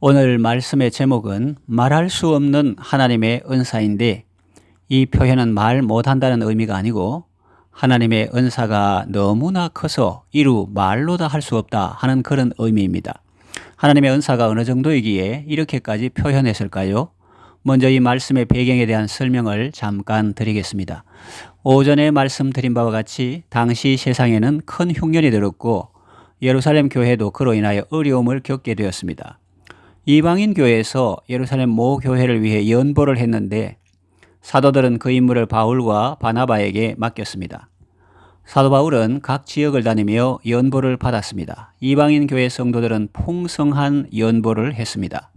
오늘 말씀의 제목은 말할 수 없는 하나님의 은사인데, 이 표현은 말 못한다는 의미가 아니고 하나님의 은사가 너무나 커서 이루 말로 다 할 수 없다 하는 그런 의미입니다. 하나님의 은사가 어느 정도이기에 이렇게까지 표현했을까요? 먼저 이 말씀의 배경에 대한 설명을 잠깐 드리겠습니다. 오전에 말씀드린 바와 같이 당시 세상에는 큰 흉년이 들었고 예루살렘 교회도 그로 인하여 어려움을 겪게 되었습니다. 이방인 교회에서 예루살렘 모 교회를 위해 연보를 했는데 사도들은 그 임무를 바울과 바나바에게 맡겼습니다. 사도 바울은 각 지역을 다니며 연보를 받았습니다. 이방인 교회 성도들은 풍성한 연보를 했습니다.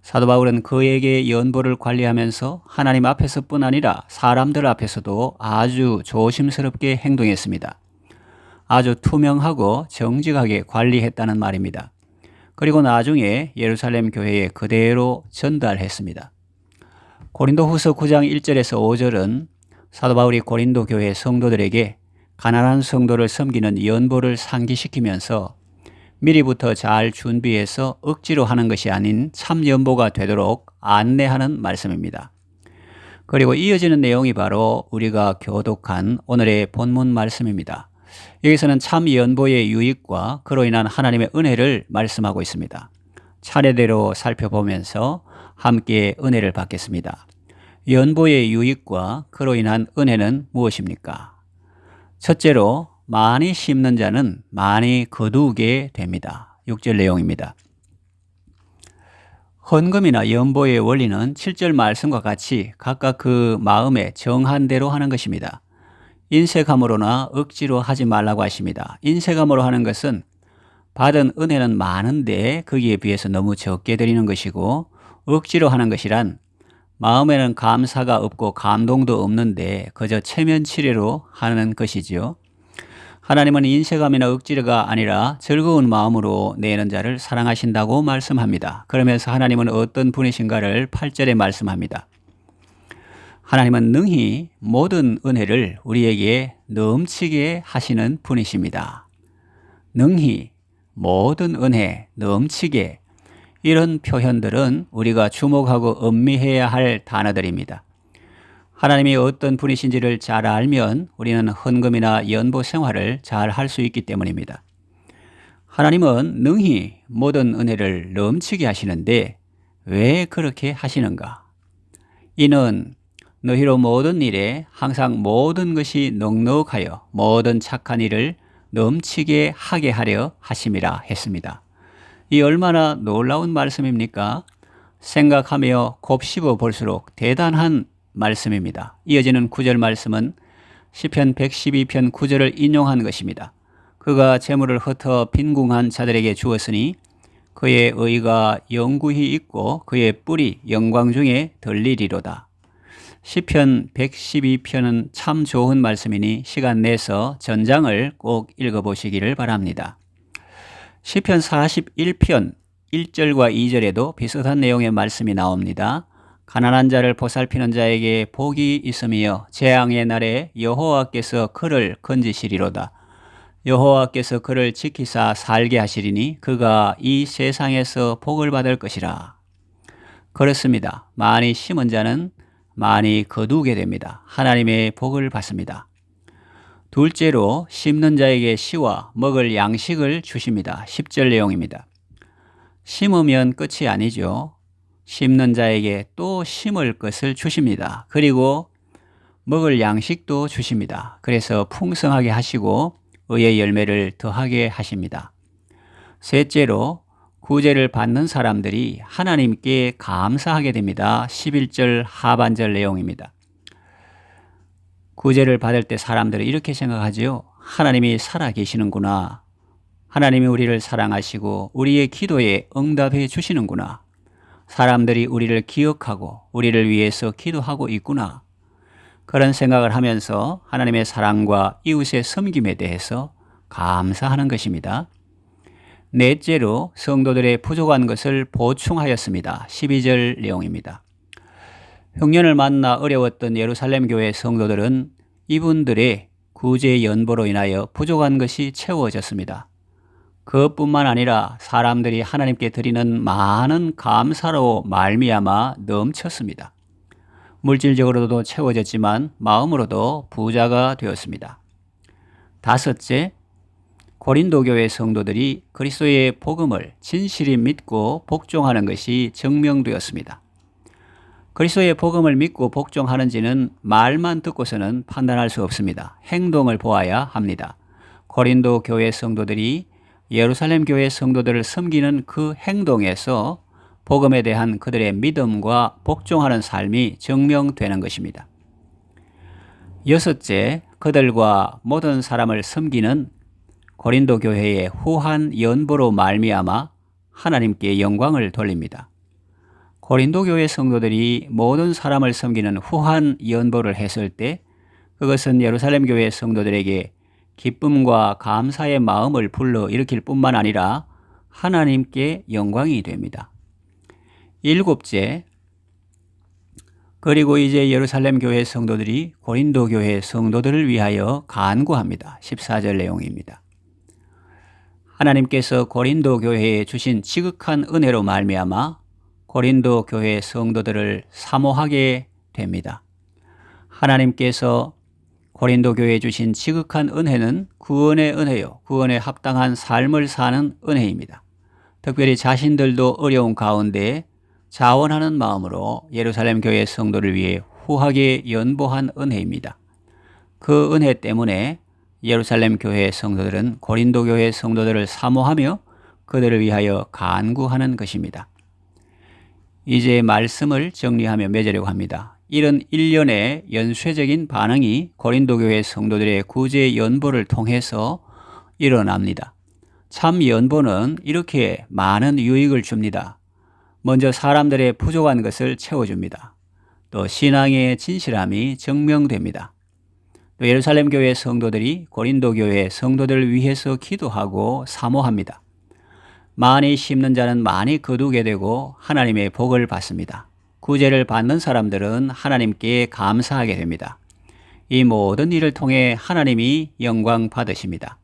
사도 바울은 그에게 연보를 관리하면서 하나님 앞에서뿐 아니라 사람들 앞에서도 아주 조심스럽게 행동했습니다. 아주 투명하고 정직하게 관리했다는 말입니다. 그리고 나중에 예루살렘 교회에 그대로 전달했습니다. 고린도 후서 9장 1절에서 5절은 사도 바울이 고린도 교회 성도들에게 가난한 성도를 섬기는 연보를 상기시키면서 미리부터 잘 준비해서 억지로 하는 것이 아닌 참 연보가 되도록 안내하는 말씀입니다. 그리고 이어지는 내용이 바로 우리가 교독한 오늘의 본문 말씀입니다. 여기서는 참 연보의 유익과 그로 인한 하나님의 은혜를 말씀하고 있습니다. 차례대로 살펴보면서 함께 은혜를 받겠습니다. 연보의 유익과 그로 인한 은혜는 무엇입니까? 첫째로 많이 심는 자는 많이 거두게 됩니다. 6절 내용입니다. 헌금이나 연보의 원리는 7절 말씀과 같이 각각 그 마음에 정한 대로 하는 것입니다. 인색함으로나 억지로 하지 말라고 하십니다. 인색함으로 하는 것은 받은 은혜는 많은데 거기에 비해서 너무 적게 드리는 것이고, 억지로 하는 것이란 마음에는 감사가 없고 감동도 없는데 그저 체면치레로 하는 것이지요. 하나님은 인색함이나 억지가 아니라 즐거운 마음으로 내는 자를 사랑하신다고 말씀합니다. 그러면서 하나님은 어떤 분이신가를 8절에 말씀합니다. 하나님은 능히 모든 은혜를 우리에게 넘치게 하시는 분이십니다. 능히 모든 은혜 넘치게, 이런 표현들은 우리가 주목하고 음미해야 할 단어들입니다. 하나님이 어떤 분이신지를 잘 알면 우리는 헌금이나 연보 생활을 잘 할 수 있기 때문입니다. 하나님은 능히 모든 은혜를 넘치게 하시는데 왜 그렇게 하시는가? 이는 너희로 모든 일에 항상 모든 것이 넉넉하여 모든 착한 일을 넘치게 하게 하려 하심이라 했습니다. 이 얼마나 놀라운 말씀입니까? 생각하며 곱씹어 볼수록 대단한 말씀입니다. 이어지는 9절 말씀은 시편 112편 9절을 인용한 것입니다. 그가 재물을 흩어 빈궁한 자들에게 주었으니 그의 의가 영구히 있고 그의 뿔이 영광 중에 들리리로다. 시편 112편은 참 좋은 말씀이니 시간 내서 전장을 꼭 읽어보시기를 바랍니다. 시편 41편 1절과 2절에도 비슷한 내용의 말씀이 나옵니다. 가난한 자를 보살피는 자에게 복이 있으며 재앙의 날에 여호와께서 그를 건지시리로다. 여호와께서 그를 지키사 살게 하시리니 그가 이 세상에서 복을 받을 것이라. 그렇습니다. 많이 심은 자는 많이 거두게 됩니다. 하나님의 복을 받습니다. 둘째로 심는 자에게 씨와 먹을 양식을 주십니다. 10절 내용입니다. 심으면 끝이 아니죠. 심는 자에게 또 심을 것을 주십니다. 그리고 먹을 양식도 주십니다. 그래서 풍성하게 하시고 의의 열매를 더하게 하십니다. 셋째로 구제를 받는 사람들이 하나님께 감사하게 됩니다. 11절 하반절 내용입니다. 구제를 받을 때 사람들은 이렇게 생각하지요. 하나님이 살아계시는구나. 하나님이 우리를 사랑하시고 우리의 기도에 응답해 주시는구나. 사람들이 우리를 기억하고 우리를 위해서 기도하고 있구나. 그런 생각을 하면서 하나님의 사랑과 이웃의 섬김에 대해서 감사하는 것입니다. 넷째로 성도들의 부족한 것을 보충하였습니다. 12절 내용입니다. 흉년을 만나 어려웠던 예루살렘 교회 성도들은 이분들의 구제 연보로 인하여 부족한 것이 채워졌습니다. 그것뿐만 아니라 사람들이 하나님께 드리는 많은 감사로 말미암아 넘쳤습니다. 물질적으로도 채워졌지만 마음으로도 부자가 되었습니다. 다섯째, 고린도 교회 성도들이 그리스도의 복음을 진실히 믿고 복종하는 것이 증명되었습니다. 그리스도의 복음을 믿고 복종하는지는 말만 듣고서는 판단할 수 없습니다. 행동을 보아야 합니다. 고린도 교회 성도들이 예루살렘 교회 성도들을 섬기는 그 행동에서 복음에 대한 그들의 믿음과 복종하는 삶이 증명되는 것입니다. 여섯째, 그들과 모든 사람을 섬기는 고린도 교회의 후한 연보로 말미암아 하나님께 영광을 돌립니다. 고린도 교회 성도들이 모든 사람을 섬기는 후한 연보를 했을 때 그것은 예루살렘 교회 성도들에게 기쁨과 감사의 마음을 불러일으킬 뿐만 아니라 하나님께 영광이 됩니다. 일곱째, 그리고 이제 예루살렘 교회 성도들이 고린도 교회 성도들을 위하여 간구합니다. 14절 내용입니다. 하나님께서 고린도 교회에 주신 지극한 은혜로 말미암아 고린도 교회 성도들을 사모하게 됩니다. 하나님께서 고린도 교회에 주신 지극한 은혜는 구원의 은혜요, 구원에 합당한 삶을 사는 은혜입니다. 특별히 자신들도 어려운 가운데 자원하는 마음으로 예루살렘 교회 성도를 위해 후하게 연보한 은혜입니다. 그 은혜 때문에 예루살렘 교회 성도들은 고린도 교회 성도들을 사모하며 그들을 위하여 간구하는 것입니다. 이제 말씀을 정리하며 맺으려고 합니다. 이런 일련의 연쇄적인 반응이 고린도 교회 성도들의 구제 연보를 통해서 일어납니다. 참 연보는 이렇게 많은 유익을 줍니다. 먼저 사람들의 부족한 것을 채워줍니다. 또 신앙의 진실함이 증명됩니다. 또 예루살렘 교회 성도들이 고린도 교회 성도들을 위해서 기도하고 사모합니다. 많이 심는 자는 많이 거두게 되고 하나님의 복을 받습니다. 구제를 받는 사람들은 하나님께 감사하게 됩니다. 이 모든 일을 통해 하나님이 영광 받으십니다.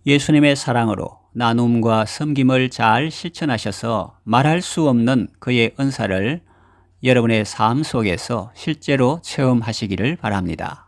예수님의 사랑으로 나눔과 섬김을 잘 실천하셔서 말할 수 없는 그의 은사를 여러분의 삶 속에서 실제로 체험하시기를 바랍니다.